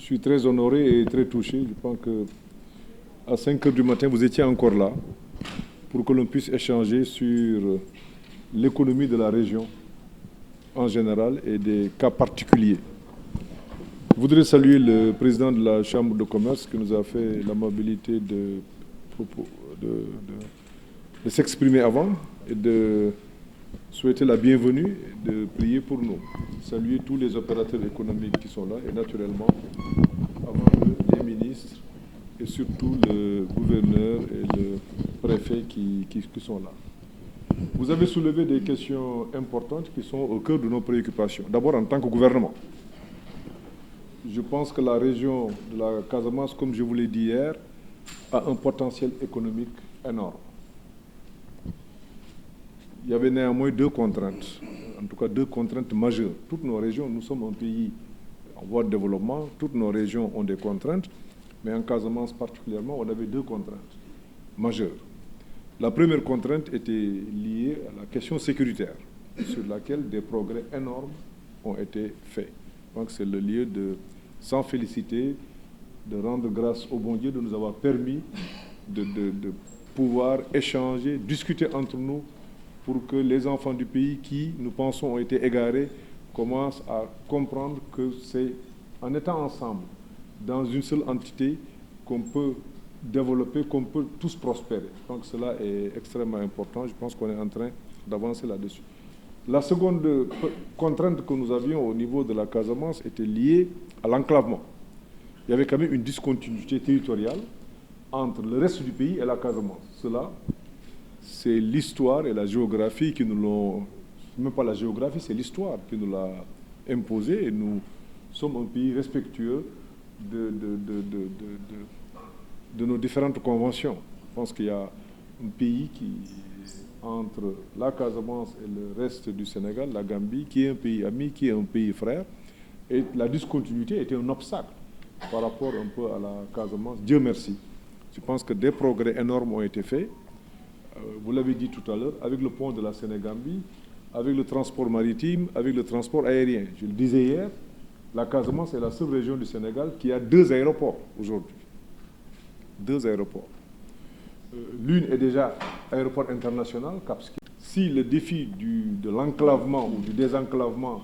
suis très honoré et très touché. Je pense qu'à 5 heures du matin, vous étiez encore là pour que l'on puisse échanger sur l'économie de la région en général et des cas particuliers. Je voudrais saluer le président de la Chambre de commerce qui nous a fait l'amabilité de s'exprimer avant et de souhaiter la bienvenue et de prier pour nous. Saluer tous les opérateurs économiques qui sont là et naturellement, avant eux, les ministres et surtout le gouverneur et le préfet qui sont là. Vous avez soulevé des questions importantes qui sont au cœur de nos préoccupations. D'abord, en tant que gouvernement, je pense que la région de la Casamance, comme je vous l'ai dit hier, a un potentiel économique énorme. Il y avait néanmoins deux contraintes, en tout cas deux contraintes majeures. Toutes nos régions, nous sommes un pays en voie de développement, toutes nos régions ont des contraintes, mais en Casamance particulièrement, on avait deux contraintes majeures. La première contrainte était liée à la question sécuritaire, sur laquelle des progrès énormes ont été faits. Donc c'est le lieu de s'en féliciter, de rendre grâce au bon Dieu de nous avoir permis de pouvoir échanger, discuter entre nous pour que les enfants du pays qui, nous pensons, ont été égarés, commencent à comprendre que c'est en étant ensemble, dans une seule entité, qu'on peut développer, qu'on peut tous prospérer. Donc cela est extrêmement important. Je pense qu'on est en train d'avancer là-dessus. La seconde contrainte que nous avions au niveau de la Casamance était liée à l'enclavement. Il y avait quand même une discontinuité territoriale entre le reste du pays et la Casamance. Cela, c'est l'histoire et la géographie qui nous l'ont... Même pas la géographie, c'est l'histoire qui nous l'a imposé. Et nous sommes un pays respectueux de nos différentes conventions. Je pense qu'il y a un pays qui, entre la Casamance et le reste du Sénégal, la Gambie, qui est un pays ami, qui est un pays frère. Et la discontinuité était un obstacle par rapport un peu à la Casamance. Dieu merci. Je pense que des progrès énormes ont été faits. Vous l'avez dit tout à l'heure, avec le pont de la Sénégambie, avec le transport maritime, avec le transport aérien. Je le disais hier, la Casamance est la seule région du Sénégal qui a 2 aéroports aujourd'hui. 2 aéroports. L'une est déjà aéroport international, Cap Skirring. Si le défi de l'enclavement ou du désenclavement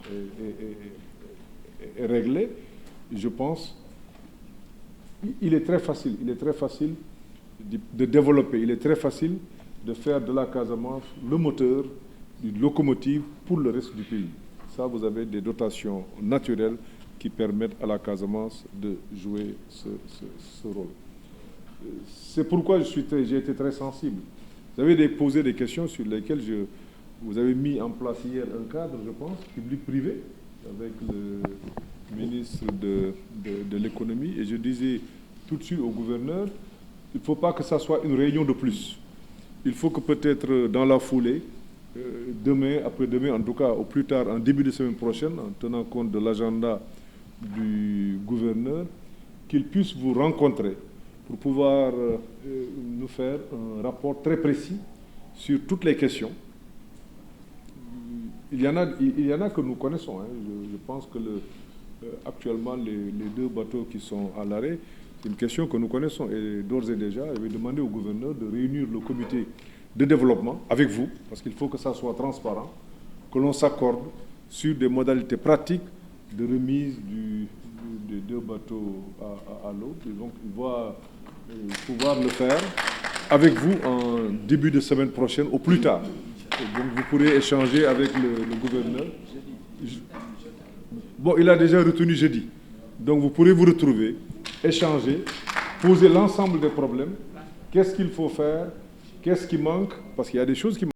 est réglé, je pense il est très facile de développer, il est très facile de faire de la Casamance le moteur d'une locomotive pour le reste du pays. Ça, vous avez des dotations naturelles qui permettent à la Casamance de jouer ce rôle. C'est pourquoi j'ai été très sensible. Vous avez posé des questions sur lesquelles vous avez mis en place hier un cadre, je pense, public-privé, avec le ministre de l'économie. Et je disais tout de suite au gouverneur, il ne faut pas que ça soit une réunion de plus. Il faut que peut-être dans la foulée, demain, après-demain, en tout cas au plus tard, en début de semaine prochaine, en tenant compte de l'agenda du gouverneur, qu'il puisse vous rencontrer pour pouvoir nous faire un rapport très précis sur toutes les questions. Il y en a que nous connaissons. Hein. Je pense que actuellement, les 2 bateaux qui sont à l'arrêt, c'est une question que nous connaissons. Et d'ores et déjà, je vais demander au gouverneur de réunir le comité de développement avec vous, parce qu'il faut que ça soit transparent, que l'on s'accorde sur des modalités pratiques de remise des 2 bateaux à l'eau. Donc, il va pouvoir le faire avec vous en début de semaine prochaine, au plus tard. Et donc, vous pourrez échanger avec le gouverneur. Bon, il a déjà retenu jeudi. Donc, vous pourrez vous retrouver, échanger, poser l'ensemble des problèmes. Qu'est-ce qu'il faut faire? Qu'est-ce qui manque? Parce qu'il y a des choses qui manquent.